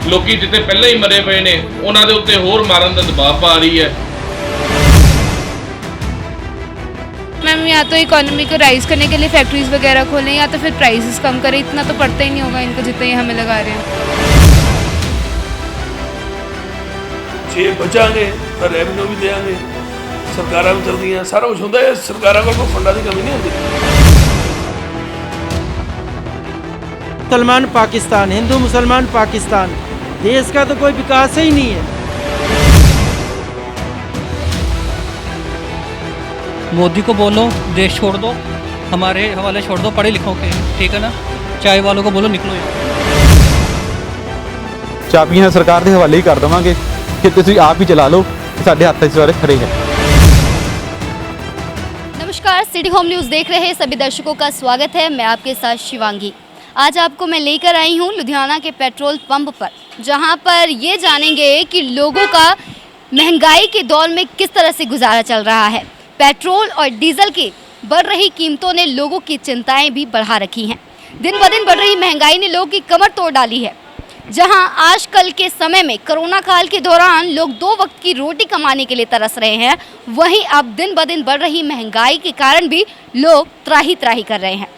ਲੋਕੀ ਜਿੱਥੇ ਪਹਿਲਾਂ ਹੀ ਮਰੇ ਪਏ ਨੇ ਉਹਨਾਂ ਦੇ ਉੱਤੇ ਹੋਰ ਮਾਰਨ ਦਾ ਦਬਾਅ ਪਾ ਰਹੀ ਹੈ। मैम या तो इकोनॉमी को राइज करने के लिए फैक्ट्रीज वगैरह खोलें या तो फिर प्राइसेस कम करें। इतना तो पड़ता ही नहीं होगा इनको जितना ये हमें लगा रहे हैं। जे बचांगे तो रेवन्यू भी देंगे, सरकारां भी चलदियां, सारा कुछ होंदा है। सरकारां कोल फंडां दी कमी नहीं होंदी। मुसलमान पाकिस्तान, हिंदू मुसलमान पाकिस्तान, देश का तो कोई विकास ही नहीं है। मोदी को बोलो देश छोड़ दो, हमारे हवाले छोड़ दो पढ़े लिखों के, ठीक है ना। चाय वालों को बोलो निकलो यहाँ। ਚਾਬੀਆਂ ਸਰਕਾਰ ਦੇ ਹਵਾਲੇ ਹੀ ਕਰ ਦੇਵਾਂਗੇ ਕਿ ਤੁਸੀਂ ਆਪ ਹੀ ਚਲਾ ਲਓ, ਸਾਡੇ ਹੱਥ 'ਚ ਸਾਰੇ ਖੜੇ ਹੈ। नमस्कार, सिटी होम न्यूज़ देख रहे सभी दर्शकों का स्वागत है। मैं आपके साथ शिवांगी। आज आपको मैं लेकर आई हूँ लुधियाना के पेट्रोल पंप पर, जहाँ पर ये जानेंगे कि लोगों का महंगाई के दौर में किस तरह से गुजारा चल रहा है। पेट्रोल और डीजल की बढ़ रही कीमतों ने लोगों की चिंताएं भी बढ़ा रखी हैं। दिन ब दिन बढ़ रही महंगाई ने लोगों की कमर तोड़ डाली है। जहां आजकल के समय में कोरोना काल के दौरान लोग 2 वक्त की रोटी कमाने के लिए तरस रहे हैं, वहीं अब दिन ब दिन बढ़ रही महंगाई के कारण भी लोग त्राही त्राही कर रहे हैं।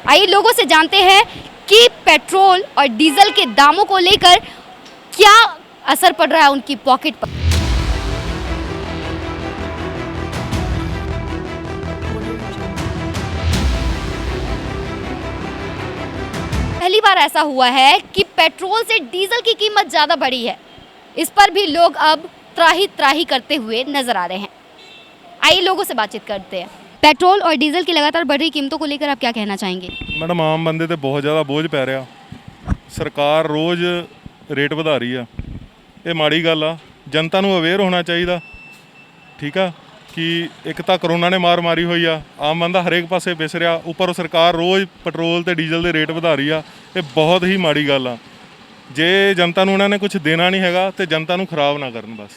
आइए लोगों से जानते हैं कि पेट्रोल और डीजल के दामों को लेकर क्या असर पड़ रहा है उनकी पॉकेट पर। पहली बार ऐसा हुआ है कि पेट्रोल से डीजल की कीमत ज़्यादा बढ़ी है। इस पर भी लोग अब त्राही त्राही करते हुए नजर आ रहे हैं। आइए लोगों से बातचीत करते हैं। पेट्रोल और डीजल की लगातार बढ़ रही कीमतों को लेकर आप क्या कहना चाहेंगे? मैडम आम बंदे ते बहुत ज़्यादा बोझ पै रहा। सरकार रोज़ रेट ਵਧਾ ਰਹੀ ਆ, ਇਹ ਮਾੜੀ ਗੱਲ ਆ। जनता ਨੂੰ ਅਵੇਅਰ ਹੋਣਾ ਚਾਹੀਦਾ, ਠੀਕ ਆ। कि एक तो करोना ने मार मारी हुई आ, आम बंदा हरेक पासे पिस रहा, उपर सरकार रोज़ पेट्रोल ते डीजल के रेट ਵਧਾ ਰਹੀ ਆ। ये बहुत ही माड़ी गल आ। जे जनता ਨੂੰ उन्होंने कुछ देना नहीं हैगा तो जनता ਨੂੰ खराब ना करन बस।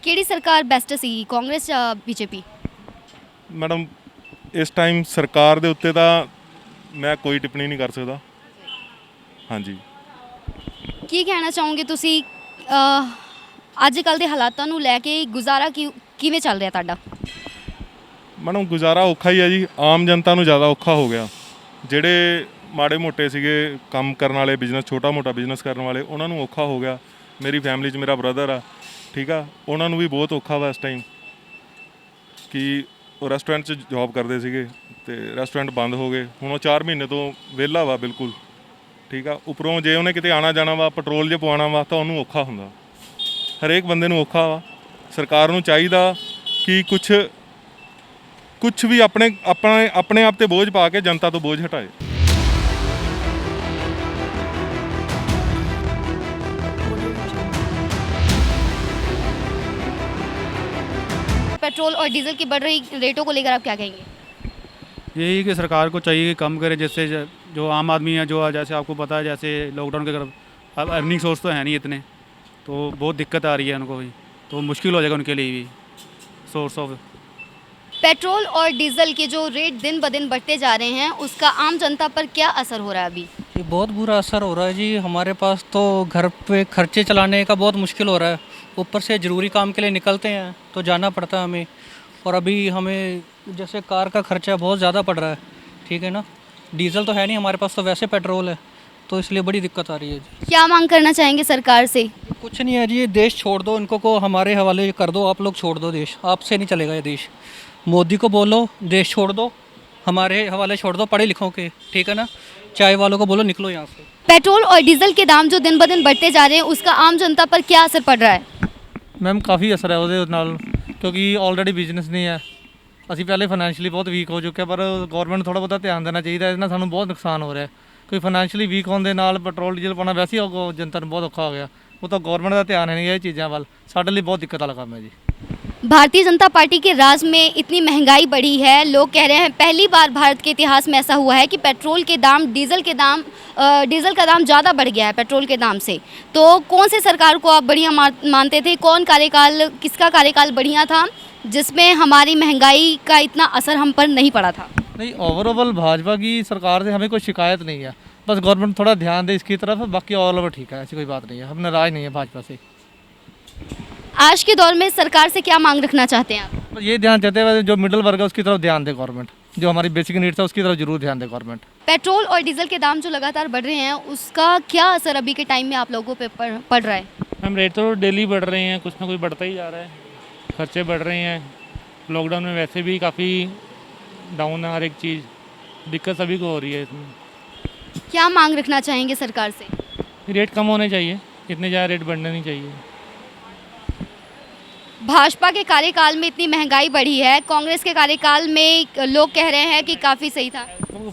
ਕਿਹੜੀ ਸਰਕਾਰ ਬੈਸਟ ਸੀ, ਕਾਂਗਰਸ ਜਾਂ ਬੀਜੇਪੀ? मैडम इस टाइम सरकार के उत्ते तो मैं कोई टिप्पणी नहीं कर सकता। हाँ जी, ਕੀ ਕਹਿਣਾ ਚਾਹੋਗੇ ਤੁਸੀਂ ਅੱਜ ਕੱਲ੍ਹ ਦੇ ਹਾਲਾਤਾਂ ਨੂੰ ਲੈ ਕੇ ਗੁਜ਼ਾਰਾ ਕਿਵੇਂ ਚੱਲ ਰਿਹਾ ਤੁਹਾਡਾ? मैडम गुजारा औखा ही है जी। आम जनता ਨੂੰ ज़्यादा औखा हो गया। ਜਿਹੜੇ ਮਾੜੇ ਮੋਟੇ ਸੀਗੇ ਕੰਮ ਕਰਨ ਵਾਲੇ, ਬਿਜ਼ਨਸ ਛੋਟਾ ਮੋਟਾ ਬਿਜ਼ਨਸ ਕਰਨ ਵਾਲੇ, ਉਹਨਾਂ ਨੂੰ ਔਖਾ ਹੋ ਗਿਆ। ਮੇਰੀ ਫੈਮਿਲੀ 'ਚ ਮੇਰਾ ਬ੍ਰਦਰ ਆ, ਠੀਕ ਆ, ਉਹਨਾਂ ਨੂੰ ਵੀ ਬਹੁਤ ਔਖਾ ਵਾ ਇਸ ਟਾਈਮ। ਕਿ ਉਹ ਰੈਸਟੋਰੈਂਟ 'ਚ ਜੌਬ ਕਰਦੇ ਸੀਗੇ ਤੇ ਰੈਸਟੋਰੈਂਟ ਬੰਦ ਹੋ ਗਏ। ਹੁਣ ਉਹ 4 ਮਹੀਨੇ ਤੋਂ ਵਿਹਲਾ ਵਾ ਬਿਲਕੁਲ, ਠੀਕ ਆ। ਉੱਪਰੋਂ ਜੇ ਉਹਨੇ ਕਿਤੇ ਆਉਣਾ ਜਾਣਾ ਵਾ, ਪੈਟਰੋਲ ਜੇ ਪਵਾਉਣਾ ਵਾ, ਤਾਂ ਉਹਨੂੰ ਔਖਾ ਹੁੰਦਾ। ਹਰੇਕ ਬੰਦੇ ਨੂੰ ਔਖਾ ਵਾ। ਸਰਕਾਰ ਨੂੰ ਚਾਹੀਦਾ ਕਿ ਕੁਛ ਵੀ ਆਪਣੇ ਆਪ ਤੇ ਬੋਝ ਪਾ ਕੇ ਜਨਤਾ ਤੋਂ ਬੋਝ ਹਟਾਏ। पेट्रोल और डीजल की बढ़ रही रेटों को लेकर आप क्या कहेंगे? यही कि सरकार को चाहिए कि कम करे, जिससे जो आम आदमी है, जो जैसे आपको पता है, जैसे लॉकडाउन के अब अर्निंग सोर्स तो है नहीं इतने, तो बहुत दिक्कत आ रही है उनको भी, तो मुश्किल हो जाएगा उनके लिए भी सोर्स ऑफ। पेट्रोल और डीजल के जो रेट दिन ब दिन बढ़ते जा रहे हैं, उसका आम जनता पर क्या असर हो रहा है अभी? ये बहुत बुरा असर हो रहा है जी। हमारे पास तो घर पे खर्चे चलाने का बहुत मुश्किल हो रहा है। ऊपर से ज़रूरी काम के लिए निकलते हैं तो जाना पड़ता है हमें, और अभी हमें जैसे कार का खर्चा बहुत ज़्यादा पड़ रहा है, ठीक है ना। डीजल तो है नहीं हमारे पास, तो वैसे पेट्रोल है, तो इसलिए बड़ी दिक्कत आ रही है जी। क्या मांग करना चाहेंगे सरकार से? कुछ नहीं है जी, ये देश छोड़ दो, इनको को हमारे हवाले कर दो, आप लोग छोड़ दो देश, आपसे नहीं चलेगा ये देश। मोदी को बोलो देश छोड़ दो, हमारे हवाले छोड़ दो पढ़े लिखों के, ठीक है ना। चाय वालों को बोलो निकलो यहाँ से। पेट्रोल और डीजल के दाम जो दिन ब दिन बढ़ते जा रहे हैं, उसका आम जनता पर क्या असर पड़ रहा है? मैम काफ़ी असर है ਉਹਦੇ ਨਾਲ, ਕਿਉਂਕਿ ਆਲਰੇਡੀ ਬਿਜ਼ਨਸ ਨਹੀਂ ਹੈ। ਅਸੀਂ ਪਹਿਲੇ ਫਾਈਨੈਂਸ਼ੀਅਲੀ ਬਹੁਤ ਵੀਕ ਹੋ ਚੁੱਕੇ, ਪਰ ਗਵਰਨਮੈਂਟ ਨੂੰ ਥੋੜ੍ਹਾ ਬਹੁਤਾ ਧਿਆਨ ਦੇਣਾ ਚਾਹੀਦਾ। ਇਹਦੇ ਨਾਲ ਸਾਨੂੰ ਬਹੁਤ ਨੁਕਸਾਨ ਹੋ ਰਿਹਾ। ਕੋਈ ਫਾਈਨੈਂਸ਼ੀਅਲੀ ਵੀਕ ਹੋਣ ਦੇ ਨਾਲ ਪੈਟਰੋਲ ਡੀਜ਼ਲ ਪਾਉਣਾ ਵੈਸੇ ਹੀ ਜਨਤਾ ਨੂੰ ਬਹੁਤ ਔਖਾ ਹੋ ਗਿਆ। ਉਹ ਤਾਂ ਗਵਰਨਮੈਂਟ ਦਾ ਧਿਆਨ ਨਹੀਂ ਹੈ ਇਹ ਚੀਜ਼ਾਂ ਵੱਲ। ਸਾਡੇ ਲਈ ਬਹੁਤ ਦਿੱਕਤ ਵਾਲਾ ਕੰਮ ਹੈ ਜੀ। भारतीय जनता पार्टी के राज में इतनी महंगाई बढ़ी है, लोग कह रहे हैं पहली बार भारत के इतिहास में ऐसा हुआ है कि पेट्रोल के दाम डीजल का दाम ज़्यादा बढ़ गया है पेट्रोल के दाम से। तो कौन से सरकार को आप बढ़िया मानते थे? किसका कार्यकाल बढ़िया था जिसमें हमारी महंगाई का इतना असर हम पर नहीं पड़ा था? नहीं, ओवरऑल भाजपा की सरकार से हमें कोई शिकायत नहीं है, बस गवर्नमेंट थोड़ा ध्यान दे इसकी तरफ, बाकी ऑल ओवर ठीक है, ऐसी कोई बात नहीं है, हम नाराज नहीं है भाजपा से। आज के दौर में सरकार से क्या मांग रखना चाहते हैं आप? बस ये ध्यान देते हुए जो मिडिल वर्ग है उसकी तरफ ध्यान दे गवर्नमेंट, जो हमारी बेसिक नीड्स है उसकी तरफ जरूर ध्यान दे गवर्नमेंट। पेट्रोल और डीजल के दाम जो लगातार बढ़ रहे हैं उसका क्या असर अभी के टाइम में आप लोगों पे पड़ रहा है? मैम रेट तो डेली बढ़ रहे हैं, कुछ ना कुछ बढ़ता ही जा रहा है, खर्चे बढ़ रहे हैं। लॉकडाउन में वैसे भी काफ़ी डाउन है हर एक चीज़, दिक्कत सभी को हो रही है इसमें। क्या मांग रखना चाहेंगे सरकार से? रेट कम होने चाहिए, इतने ज़्यादा रेट बढ़ने नहीं चाहिए। भाजपा के कार्यकाल में इतनी महंगाई बढ़ी है, कांग्रेस के कार्यकाल में लोग कह रहे हैं कि काफ़ी सही था।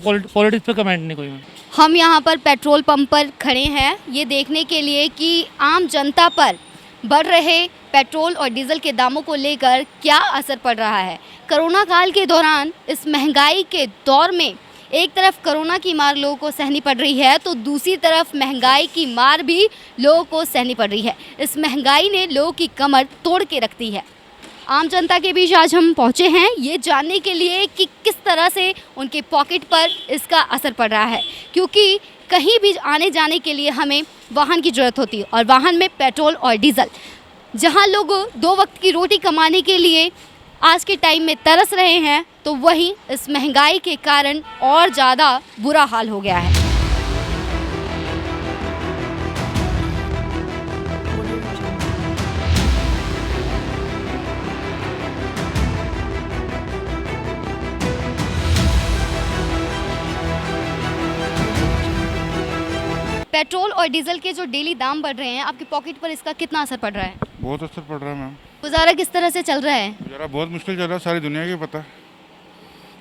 पॉलिटिक्स पे कमेंट नहीं कोई मैम। हम यहाँ पर पेट्रोल पंप पर खड़े हैं ये देखने के लिए कि आम जनता पर बढ़ रहे पेट्रोल और डीजल के दामों को लेकर क्या असर पड़ रहा है। कोरोना काल के दौरान इस महंगाई के दौर में एक तरफ कोरोना की मार लोगों को सहनी पड़ रही है तो दूसरी तरफ महंगाई की मार भी लोगों को सहनी पड़ रही है। इस महंगाई ने लोगों की कमर तोड़ के रख दी है। आम जनता के बीच आज हम पहुंचे हैं ये जानने के लिए कि किस तरह से उनके पॉकेट पर इसका असर पड़ रहा है, क्योंकि कहीं भी आने जाने के लिए हमें वाहन की ज़रूरत होती है और वाहन में पेट्रोल और डीजल। जहां लोग 2 वक्त की रोटी कमाने के लिए आज के टाइम में तरस रहे हैं तो वहीं इस महंगाई के कारण और ज़्यादा बुरा हाल हो गया है। पेट्रोल और डीजल के जो डेली दाम बढ़ रहे हैं आपकी पॉकेट पर इसका कितना असर पड़ रहा है? बहुत असर पड़ रहा है मैम। गुजारा किस तरह से चल रहा है? गुजारा बहुत मुश्किल चल रहा है, सारी दुनिया की पता है।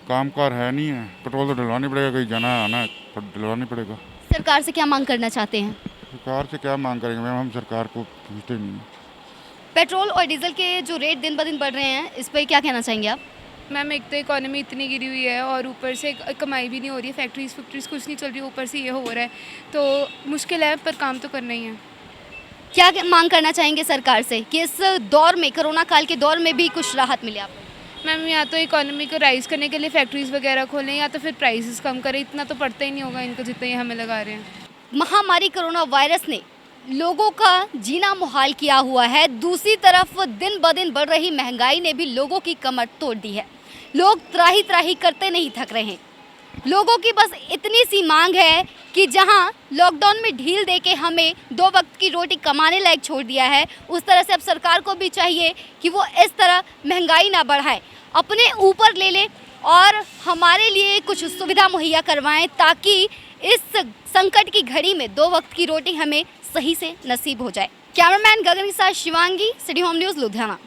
काम कार है नहीं है, पेट्रोल तो डलवानी पड़ेगा, कहीं जाना आना है तो डलवानी पड़ेगा। सरकार से क्या मांग करना चाहते हैं? सरकार से क्या मांग करेंगे मैम, हम सरकार को पूछते नहीं हैं। पेट्रोल और डीजल के जो रेट दिन ब दिन बढ़ रहे हैं इस पर क्या कहना चाहेंगे आप? मैम एक तो इकोनॉमी इतनी गिरी हुई है और ऊपर से कमाई भी नहीं हो रही है, फैक्ट्रीज कुछ नहीं चल रही, ऊपर से ये हो रहा है तो मुश्किल है, पर काम तो करना ही है। क्या मांग करना चाहेंगे सरकार से कि इस दौर में, कोरोना काल के दौर में भी कुछ राहत मिले आपको? मैम या तो इकोनॉमी को राइज करने के लिए फैक्ट्रीज वगैरह खोलें या तो फिर प्राइसेस कम करें, इतना तो पड़ता ही नहीं होगा इनको जितना ये हमें लगा रहे हैं। महामारी कोरोना वायरस ने लोगों का जीना मुहाल किया हुआ है, दूसरी तरफ दिन ब दिन बढ़ रही महंगाई ने भी लोगों की कमर तोड़ दी है। लोग त्राही त्राही करते नहीं थक रहे हैं। लोगों की बस इतनी सी मांग है कि जहां लॉकडाउन में ढील देके हमें 2 वक्त की रोटी कमाने लायक छोड़ दिया है, उस तरह से अब सरकार को भी चाहिए कि वो इस तरह महंगाई ना बढ़ाए, अपने ऊपर ले ले और हमारे लिए कुछ सुविधा मुहैया करवाएं ताकि इस संकट की घड़ी में 2 वक्त की रोटी हमें सही से नसीब हो जाए। कैमरामैन गगन के साथ Shivangi, city home news, Ludhiana.